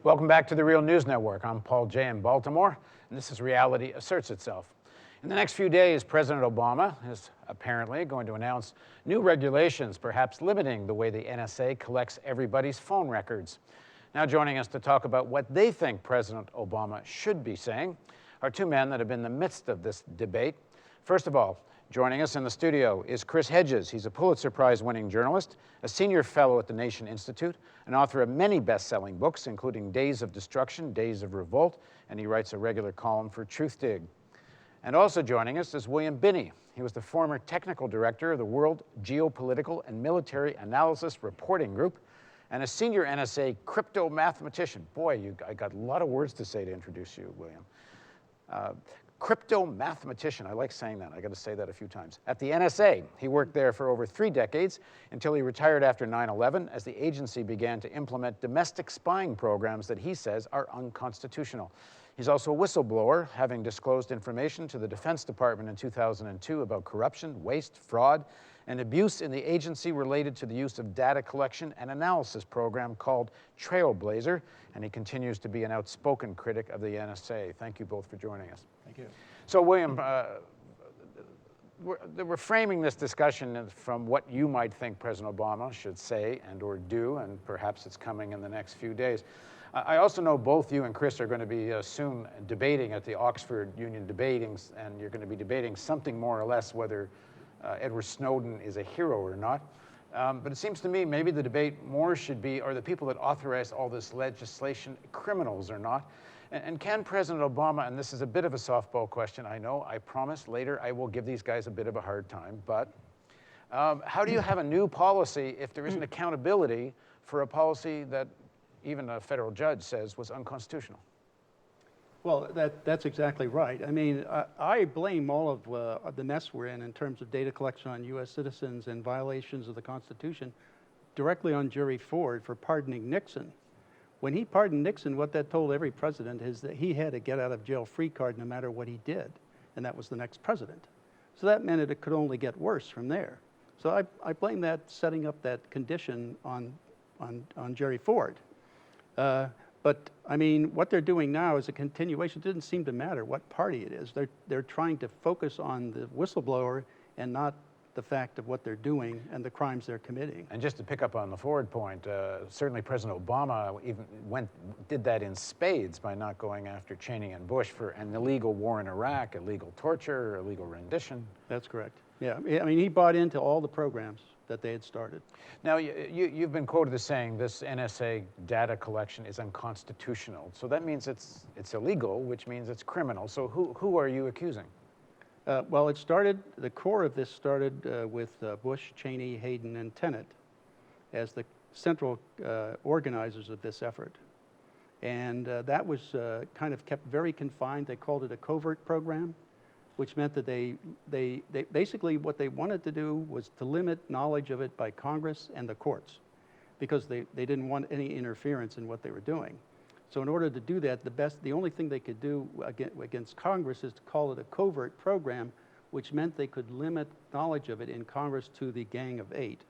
Welcome back to the Real News Network. I'm Paul Jay in Baltimore, and this is Reality Asserts Itself. In the next few days, President Obama is apparently going to announce new regulations, perhaps limiting the way the NSA collects everybody's phone records. Now joining us to talk about what they think President Obama should be saying are two men that have been in the midst of this debate. First of all, joining us in the studio is Chris Hedges. He's a Pulitzer Prize-winning journalist, a senior fellow at the Nation Institute, an author of many best-selling books, including Days of Destruction, Days of Revolt, and he writes a regular column for Truthdig. And also joining us is William Binney. He was the former technical director of the World Geopolitical and Military Analysis Reporting Group and a senior NSA crypto mathematician. Boy, I got a lot of words to say to introduce you, William. Crypto mathematician, I like saying that. I got to say that a few times. At the NSA, he worked there for over 3 decades until he retired after 9/11 as the agency began to implement domestic spying programs that he says are unconstitutional. He's also a whistleblower, having disclosed information to the Defense Department in 2002 about corruption, waste, fraud, and abuse in the agency related to the use of data collection and analysis program called Trailblazer, and he continues to be an outspoken critic of the NSA. Thank you both for joining us. Thank you. So, William, we're framing this discussion from what you might think President Obama should say and or do, and perhaps it's coming in the next few days. I also know both you and Chris are going to be soon debating at the Oxford Union debatings, and you're going to be debating something more or less whether Edward Snowden is a hero or not. But it seems to me maybe the debate more should be, are the people that authorize all this legislation criminals or not? And can President Obama, and this is a bit of a softball question, I know, I promise later I will give these guys a bit of a hard time, but how do you have a new policy if there isn't accountability for a policy that even a federal judge says was unconstitutional? Well, that's exactly right. I mean, I blame all of the mess we're in terms of data collection on U.S. citizens and violations of the Constitution directly on Jerry Ford for pardoning Nixon. When he pardoned Nixon, what that told every president is that he had a get-out-of-jail-free card no matter what he did, and that was the next president. So that meant it could only get worse from there. So I blame that setting up that condition on Jerry Ford. But I mean, what they're doing now is a continuation. It didn't seem to matter what party it is. They're trying to focus on the whistleblower and not the fact of what they're doing and the crimes they're committing. And just to pick up on the Ford point, certainly President Obama even did that in spades by not going after Cheney and Bush for an illegal war in Iraq, illegal torture, illegal rendition. That's correct. Yeah, I mean, he bought into all the programs that they had started. Now, you've been quoted as saying this NSA data collection is unconstitutional. So that means it's illegal, which means it's criminal. So who are you accusing? Well, the core of this started with Bush, Cheney, Hayden, and Tenet as the central organizers of this effort. And that was kind of kept very confined. They called it a covert program, which meant that they basically what they wanted to do was to limit knowledge of it by Congress and the courts, because they didn't want any interference in what they were doing. So in order to do that, the only thing they could do against Congress is to call it a covert program, which meant they could limit knowledge of it in Congress to the Gang of 8,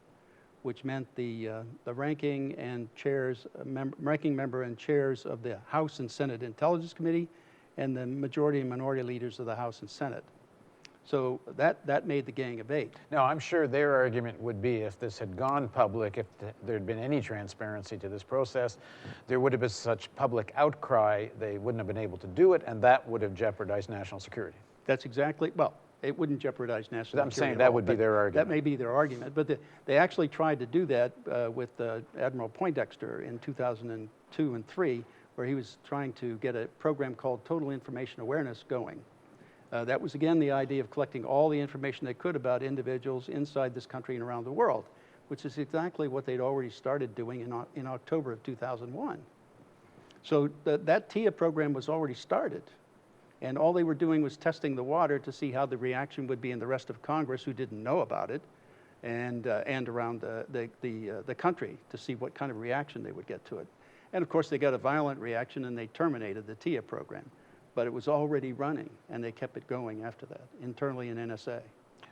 which meant the ranking member and chairs of the House and Senate Intelligence Committee and the majority and minority leaders of the House and Senate. So that made the Gang of 8. Now, I'm sure their argument would be if this had gone public, if there had been any transparency to this process, there would have been such public outcry, they wouldn't have been able to do it, and that would have jeopardized national security. That's exactly, well, it wouldn't jeopardize national security. I'm saying that would be their argument. That may be their argument, but they actually tried to do that with Admiral Poindexter in 2002 and 3, where he was trying to get a program called Total Information Awareness going. That was, again, the idea of collecting all the information they could about individuals inside this country and around the world, which is exactly what they'd already started doing in October of 2001. So that TIA program was already started, and all they were doing was testing the water to see how the reaction would be in the rest of Congress who didn't know about it, and around the country to see what kind of reaction they would get to it. And of course, they got a violent reaction and they terminated the TIA program. But it was already running, and they kept it going after that, internally in NSA.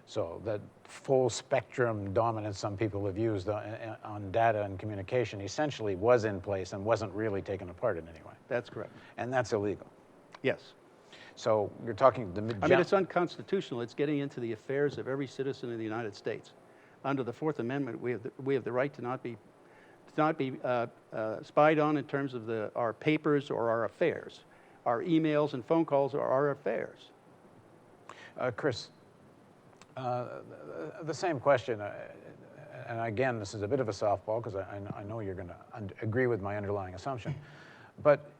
So that full spectrum dominance some people have used on data and communication essentially was in place and wasn't really taken apart in any way. That's correct. And that's illegal. Yes. So you're talking I mean, it's unconstitutional. It's getting into the affairs of every citizen in the United States. Under the Fourth Amendment, we have the right to not be spied on in terms of our papers or our affairs. Our emails and phone calls are our affairs. Chris, the same question, and again, this is a bit of a softball because I know you're going to agree with my underlying assumption, but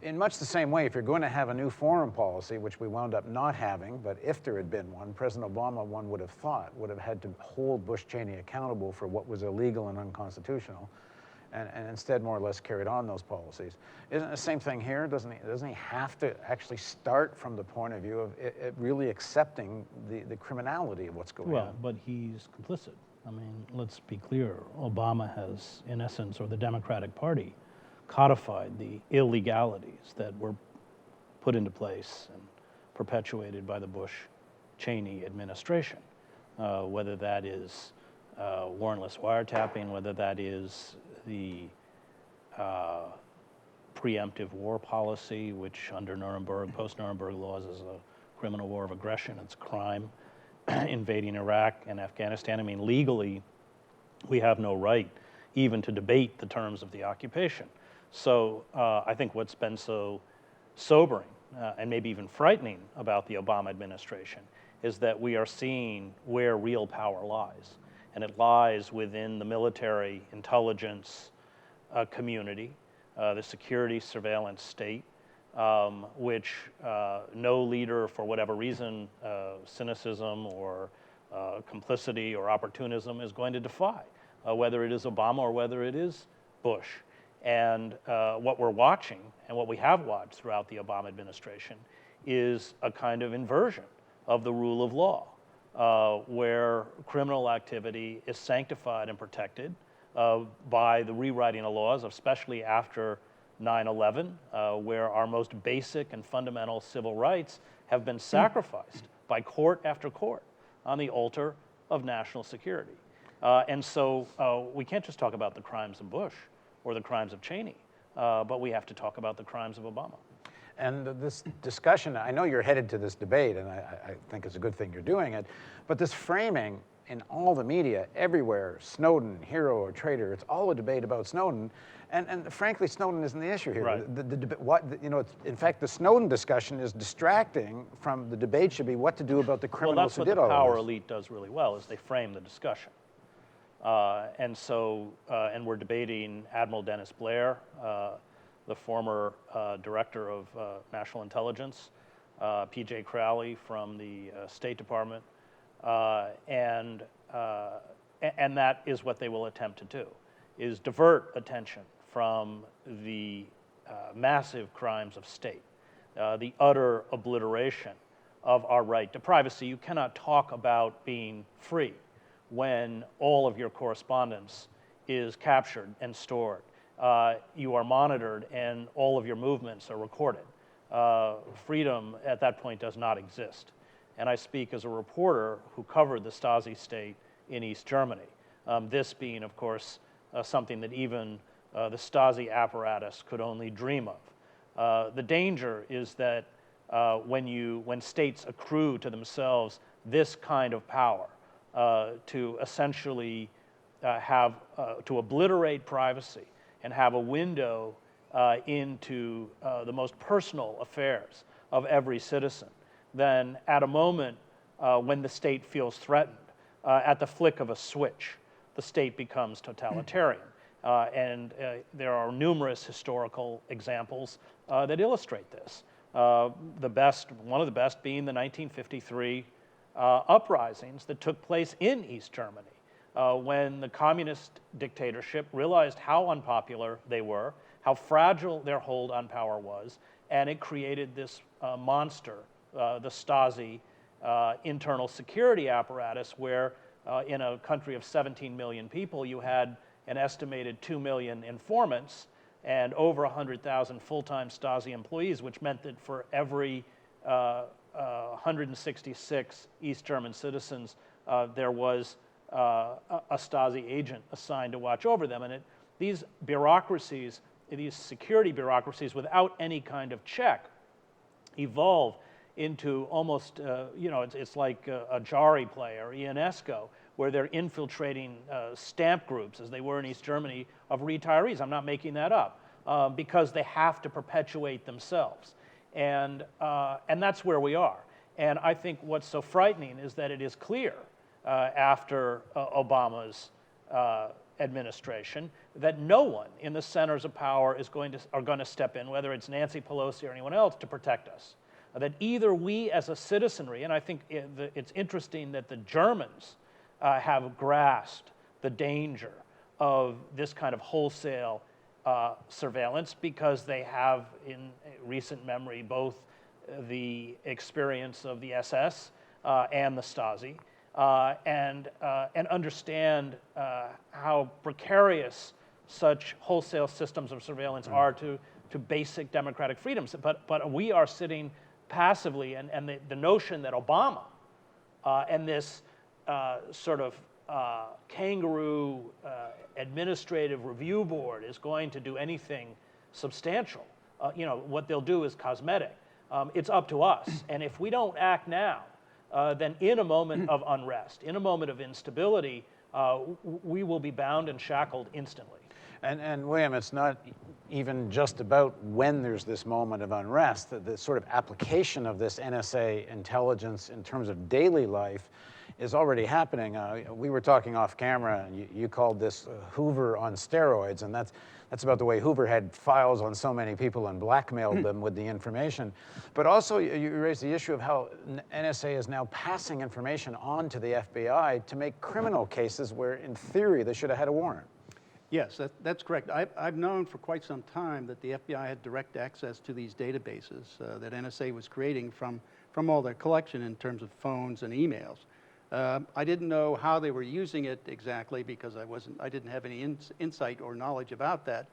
in much the same way, if you're going to have a new foreign policy, which we wound up not having, but if there had been one, President Obama, one would have thought, would have had to hold Bush-Cheney accountable for what was illegal and unconstitutional, and instead more or less carried on those policies. Isn't it the same thing here? Doesn't he have to actually start from the point of view of it really accepting the criminality of what's going on? Well, but he's complicit. I mean, let's be clear. Obama has, in essence, or the Democratic Party, codified the illegalities that were put into place and perpetuated by the Bush-Cheney administration, whether that is warrantless wiretapping, whether that is the preemptive war policy, which under Nuremberg, post-Nuremberg laws is a criminal war of aggression. It's a crime, invading Iraq and Afghanistan. I mean, legally, we have no right even to debate the terms of the occupation. So I think what's been so sobering and maybe even frightening about the Obama administration is that we are seeing where real power lies. And it lies within the military intelligence community, the security surveillance state, which no leader, for whatever reason, cynicism or complicity or opportunism, is going to defy, whether it is Obama or whether it is Bush. And what we're watching, and what we have watched throughout the Obama administration, is a kind of inversion of the rule of law, where criminal activity is sanctified and protected by the rewriting of laws, especially after 9/11, where our most basic and fundamental civil rights have been sacrificed by court after court on the altar of national security. And so we can't just talk about the crimes of Bush or the crimes of Cheney, but we have to talk about the crimes of Obama. And this discussion, I know you're headed to this debate, and I think it's a good thing you're doing it, but this framing in all the media, everywhere, Snowden, hero or traitor, it's all a debate about Snowden, and frankly, Snowden isn't the issue here. Right. In fact, the Snowden discussion is distracting from the debate should be what to do about the criminals who did all of this. Well, that's what the power elite does really well, is they frame the discussion. And we're debating Admiral Dennis Blair, the former director of national intelligence, P.J. Crowley from the State Department, and that is what they will attempt to do, is divert attention from the massive crimes of state, the utter obliteration of our right to privacy. You cannot talk about being free when all of your correspondence is captured and stored. You are monitored and all of your movements are recorded. Freedom at that point does not exist. And I speak as a reporter who covered the Stasi state in East Germany. This being, of course, something that even the Stasi apparatus could only dream of. The danger is that when states accrue to themselves this kind of power, to essentially to obliterate privacy and have a window into the most personal affairs of every citizen, then at a moment when the state feels threatened, at the flick of a switch, the state becomes totalitarian. And there are numerous historical examples that illustrate this. One of the best being the 1953 uprisings that took place in East Germany, when the communist dictatorship realized how unpopular they were, how fragile their hold on power was, and it created this monster, the Stasi internal security apparatus, where in a country of 17 million people, you had an estimated 2 million informants and over 100,000 full-time Stasi employees, which meant that for every 166 East German citizens there was a Stasi agent assigned to watch over them. And these bureaucracies, these security bureaucracies, without any kind of check, evolve into almost, it's like a Jari play or Ionesco, where they're infiltrating stamp groups, as they were in East Germany, of retirees. I'm not making that up, because they have to perpetuate themselves. And that's where we are. And I think what's so frightening is that it is clear after Obama's administration that no one in the centers of power are going to step in, whether it's Nancy Pelosi or anyone else, to protect us. That either we as a citizenry, and I think it's interesting that the Germans have grasped the danger of this kind of wholesale surveillance, because they have in recent memory both the experience of the SS and the Stasi, and understand how precarious such wholesale systems of surveillance are to basic democratic freedoms. But we are sitting passively, and the notion that Obama and this sort of kangaroo administrative review board is going to do anything substantial. What they'll do is cosmetic. It's up to us. And if we don't act now, then in a moment of unrest, in a moment of instability, we will be bound and shackled instantly. And William, it's not even just about when there's this moment of unrest. The sort of application of this NSA intelligence in terms of daily life is already happening. We were talking off camera, and you called this Hoover on steroids, and that's about the way Hoover had files on so many people and blackmailed them with the information. But also, you raised the issue of how NSA is now passing information on to the FBI to make criminal cases where, in theory, they should have had a warrant. Yes, that's correct. I've known for quite some time that the FBI had direct access to these databases that NSA was creating from all their collection in terms of phones and emails. I didn't know how they were using it exactly, because I didn't have any insight or knowledge about that.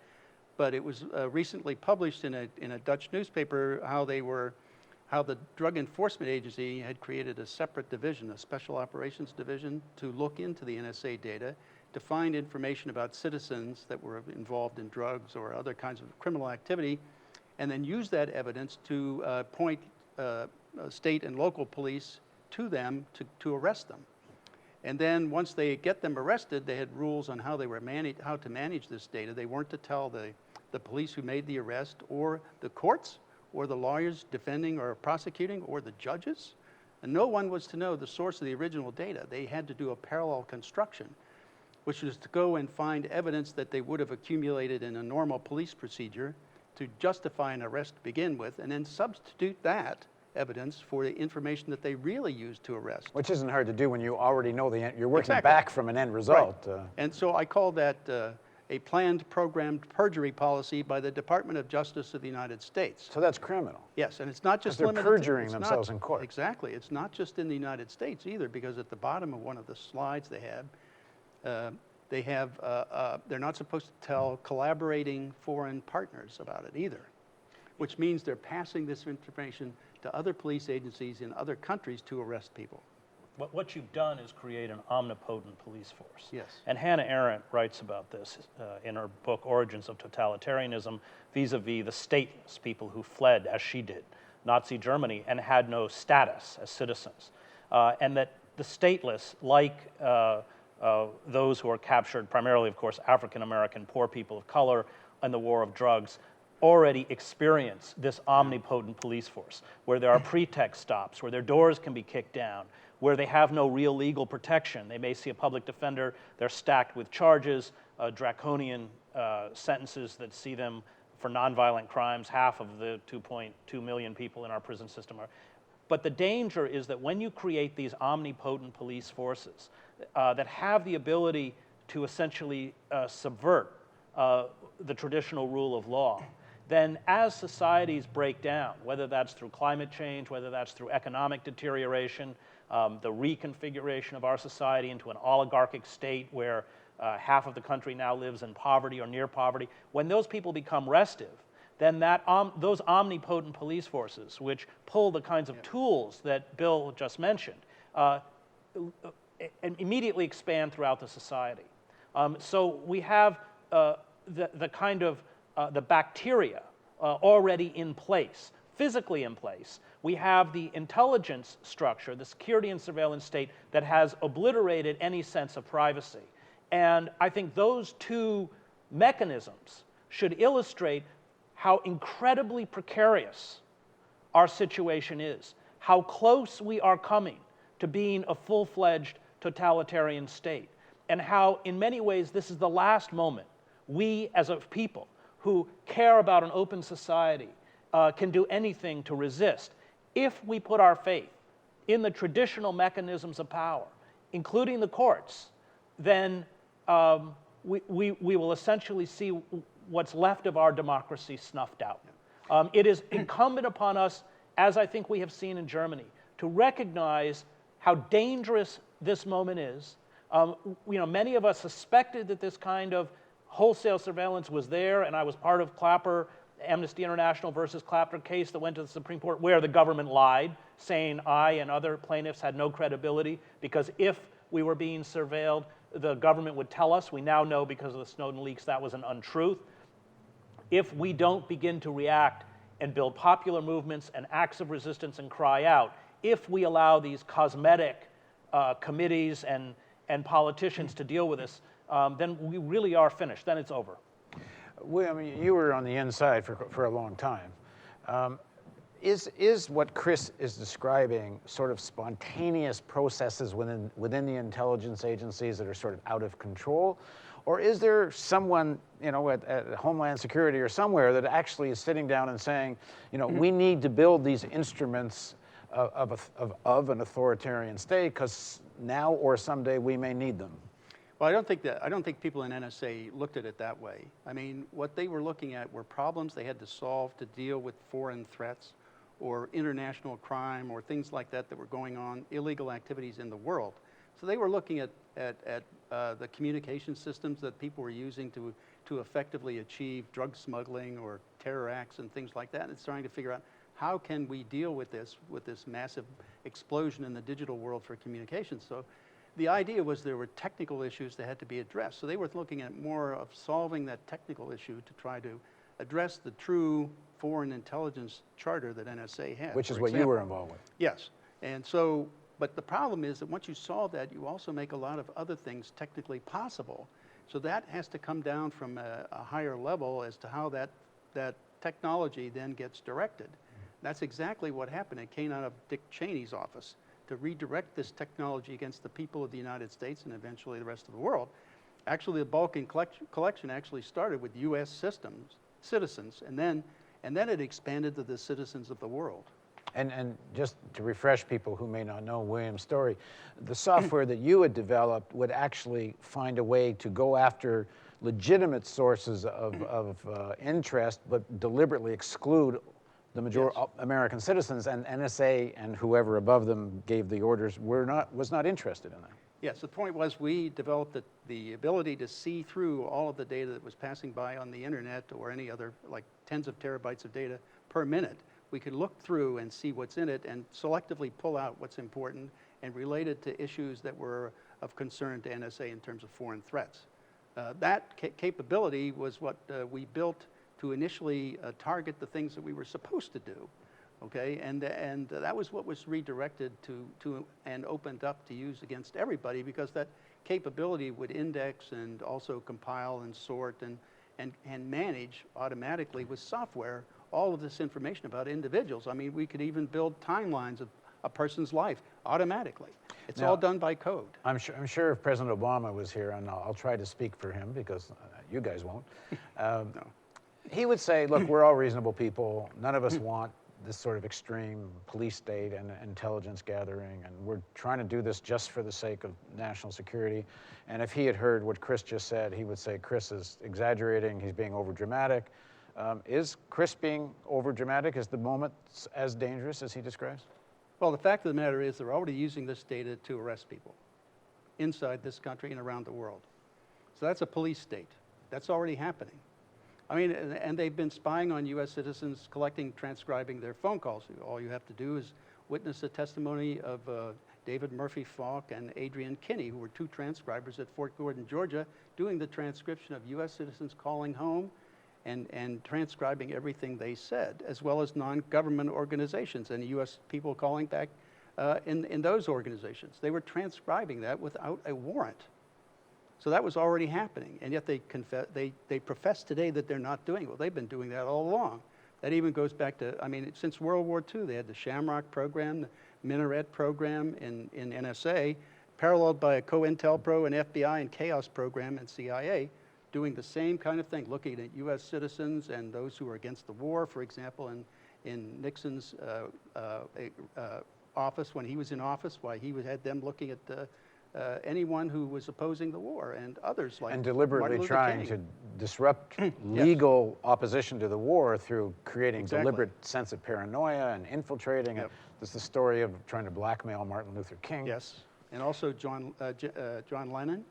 But it was recently published in a Dutch newspaper how the Drug Enforcement Agency had created a separate division, a special operations division, to look into the NSA data, to find information about citizens that were involved in drugs or other kinds of criminal activity, and then use that evidence to point state and local police to them to arrest them. And then once they get them arrested, they had rules on how to manage this data. They weren't to tell the police who made the arrest, or the courts, or the lawyers defending or prosecuting, or the judges. And no one was to know the source of the original data. They had to do a parallel construction, which was to go and find evidence that they would have accumulated in a normal police procedure to justify an arrest to begin with, and then substitute that evidence for the information that they really used to arrest. Which isn't hard to do when you already know the end. You're working Exactly. back from an end result. Right. And so I call that a planned, programmed perjury policy by the Department of Justice of the United States. So that's criminal. Yes, and it's not just they're limited perjuring it's themselves not, in court. Exactly. It's not just in the United States either, because at the bottom of one of the slides they're not supposed to tell collaborating foreign partners about it either, which means they're passing this information to other police agencies in other countries to arrest people. What you've done is create an omnipotent police force. Yes. And Hannah Arendt writes about this in her book, Origins of Totalitarianism, vis-a-vis the stateless people who fled, as she did, Nazi Germany, and had no status as citizens. And that the stateless, like those who are captured, primarily, of course, African-American poor people of color in the war of drugs, already experience this omnipotent police force, where there are pretext stops, where their doors can be kicked down, where they have no real legal protection. They may see a public defender, they're stacked with charges, draconian sentences that see them for nonviolent crimes. Half of the 2.2 million people in our prison system are. But the danger is that when you create these omnipotent police forces that have the ability to essentially subvert the traditional rule of law, then as societies break down, whether that's through climate change, whether that's through economic deterioration, the reconfiguration of our society into an oligarchic state where half of the country now lives in poverty or near poverty, when those people become restive, then those omnipotent police forces, which pull the kinds of tools that Bill just mentioned, and immediately expand throughout the society. So we have the kind of the bacteria already in place, physically in place. We have the intelligence structure, the security and surveillance state that has obliterated any sense of privacy. And I think those two mechanisms should illustrate how incredibly precarious our situation is, how close we are coming to being a full-fledged totalitarian state, and how in many ways this is the last moment we as a people who care about an open society can do anything to resist if we put our faith in the traditional mechanisms of power, including the courts. Then we will essentially see what's left of our democracy snuffed out. It is incumbent upon us, as I think we have seen in Germany, to recognize how dangerous this moment is. Many of us suspected that this kind of wholesale surveillance was there, and I was part of Clapper, Amnesty International versus Clapper case that went to the Supreme Court where the government lied, saying I and other plaintiffs had no credibility because if we were being surveilled, the government would tell us. We now know because of the Snowden leaks that was an untruth. If we don't begin to react and build popular movements and acts of resistance and cry out, if we allow these cosmetic committees and politicians to deal with this, then we really are finished. Then it's over. Well, I mean, you were on the inside for a long time. Is what Chris is describing sort of spontaneous processes within the intelligence agencies that are sort of out of control? Or is there someone, at Homeland Security or somewhere that actually is sitting down and saying, we need to build these instruments of an authoritarian state because now or someday we may need them? Well, I don't think people in NSA looked at it that way. I mean, what they were looking at were problems they had to solve to deal with foreign threats or international crime or things like that were going on, illegal activities in the world. So they were looking at the communication systems that people were using to effectively achieve drug smuggling or terror acts and things like that. And it's trying to figure out how can we deal with this massive explosion in the digital world for communications. So the idea was there were technical issues that had to be addressed. So they were looking at more of solving that technical issue to try to address the true foreign intelligence charter that NSA had. Which is what you were involved with. Yes. And so, but the problem is that once you solve that, you also make a lot of other things technically possible. So that has to come down from a higher level as to how that technology then gets directed. That's exactly what happened. It came out of Dick Cheney's office to redirect this technology against the people of the United States and eventually the rest of the world. Actually, the Balkan collection actually started with U.S. citizens, and then it expanded to the citizens of the world. And just to refresh people who may not know William's story, the software that you had developed would actually find a way to go after legitimate sources of interest, but deliberately exclude the majority American citizens, and NSA and whoever above them gave the orders was not interested in that. Yes, the point was we developed the ability to see through all of the data that was passing by on the internet or any other, like tens of terabytes of data per minute. We could look through and see what's in it and selectively pull out what's important and relate it to issues that were of concern to NSA in terms of foreign threats. That capability was what we built to initially target the things that we were supposed to do, okay? And that was what was redirected to and opened up to use against everybody, because that capability would index and also compile and sort and manage automatically with software all of this information about individuals. I mean, we could even build timelines of a person's life automatically. It's all done by code. I'm sure if President Obama was here, and I'll try to speak for him because you guys won't, No. he would say, look, we're all reasonable people. None of us want this sort of extreme police state and intelligence gathering, and we're trying to do this just for the sake of national security. And if he had heard what Chris just said, he would say, Chris is exaggerating, he's being overdramatic. Is Chris being overdramatic? Is the moment as dangerous as he describes? Well, the fact of the matter is they're already using this data to arrest people inside this country and around the world. So that's a police state. That's already happening. I mean, and they've been spying on U.S. citizens, collecting, transcribing their phone calls. All you have to do is witness a testimony of David Murphy Falk and Adrian Kinney, who were 2 transcribers at Fort Gordon, Georgia, doing the transcription of U.S. citizens calling home and transcribing everything they said, as well as non-government organizations and U.S. people calling back in those organizations. They were transcribing that without a warrant. So that was already happening, and yet they profess today that they're not doing it. Well, they've been doing that all along. That even goes back to, I mean, since World War II, they had the Shamrock program, the Minaret program in NSA, paralleled by a COINTELPRO and FBI and Chaos program in CIA, doing the same kind of thing, looking at U.S. citizens and those who were against the war, for example, in Nixon's office, when he was in office, why he had them looking at anyone who was opposing the war, and others like and deliberately Martin Luther trying King. to disrupt legal opposition to the war through creating Exactly. deliberate sense of paranoia and infiltrating. Yep. There's the story of trying to blackmail Martin Luther King. Yes, and also John Lennon.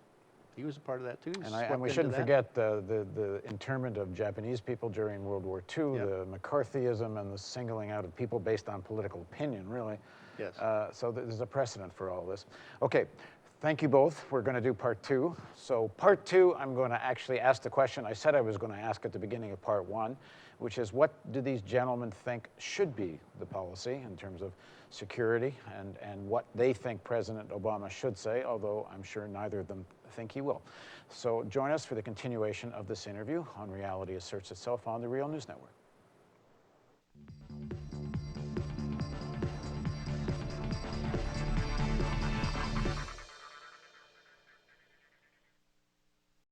He was a part of that too. And we shouldn't forget the internment of Japanese people during World War II, Yep. the McCarthyism and the singling out of people based on political opinion, really. Yes. So there's a precedent for all this. Okay, thank you both. We're going to do part 2. So part 2, I'm going to actually ask the question I said I was going to ask at the beginning of part 1, which is what do these gentlemen think should be the policy in terms of security and what they think President Obama should say, although I'm sure neither of them think he will. So join us for the continuation of this interview on Reality Asserts Itself on the Real News Network.